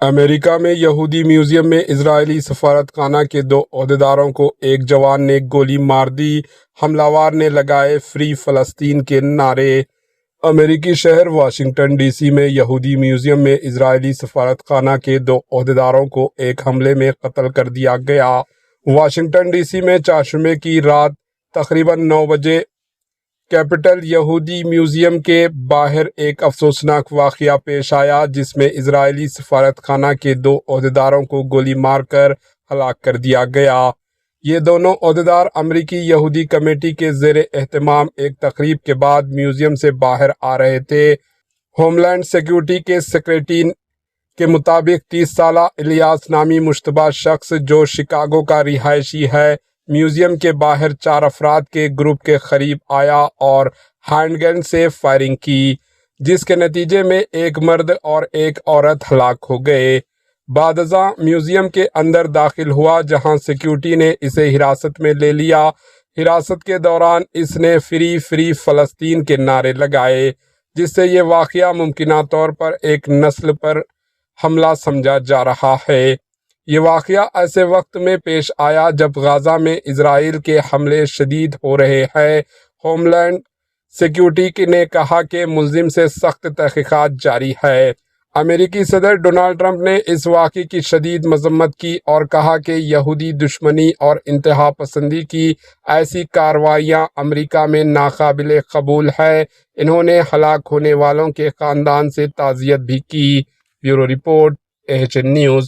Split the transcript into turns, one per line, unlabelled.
امریکہ میں یہودی میوزیم میں اسرائیلی سفارتخانہ کے 2 عہدیداروں کو ایک جوان نے گولی مار دی۔ حملہ آور نے لگائے فری فلسطین کے نعرے۔ امریکی شہر واشنگٹن ڈی سی میں یہودی میوزیم میں اسرائیلی سفارتخانہ کے 2 عہدیداروں کو ایک حملے میں قتل کر دیا گیا۔ واشنگٹن ڈی سی میں چہارشنبے کی رات تقریباً 9 بجے کیپٹل یہودی میوزیم کے باہر ایک افسوسناک واقعہ پیش آیا، جس میں اسرائیلی سفارتخانہ کے 2 عہدیداروں کو گولی مار کر ہلاک کر دیا گیا۔ یہ دونوں عہدیدار امریکی یہودی کمیٹی کے زیر اہتمام ایک تقریب کے بعد میوزیم سے باہر آ رہے تھے۔ ہوم لینڈ سیکیورٹی کے سکریٹری کے مطابق 30 سالہ الیاس نامی مشتبہ شخص، جو شکاگو کا رہائشی ہے، میوزیم کے باہر 4 افراد کے گروپ کے قریب آیا اور ہینڈ گن سے فائرنگ کی، جس کے نتیجے میں ایک مرد اور ایک عورت ہلاک ہو گئے۔ بعد ازاں میوزیم کے اندر داخل ہوا، جہاں سیکیورٹی نے اسے حراست میں لے لیا۔ حراست کے دوران اس نے فری فری فلسطین کے نعرے لگائے، جس سے یہ واقعہ ممکنہ طور پر ایک نسل پر حملہ سمجھا جا رہا ہے۔ یہ واقعہ ایسے وقت میں پیش آیا جب غزہ میں اسرائیل کے حملے شدید ہو رہے ہیں۔ ہوم لینڈ سیکیورٹی نے کہا کہ ملزم سے سخت تحقیقات جاری ہے۔ امریکی صدر ڈونلڈ ٹرمپ نے اس واقعے کی شدید مذمت کی اور کہا کہ یہودی دشمنی اور انتہا پسندی کی ایسی کارروائیاں امریکہ میں ناقابل قبول ہے۔ انہوں نے ہلاک ہونے والوں کے خاندان سے تعزیت بھی کی۔ Bureau report, AHN news.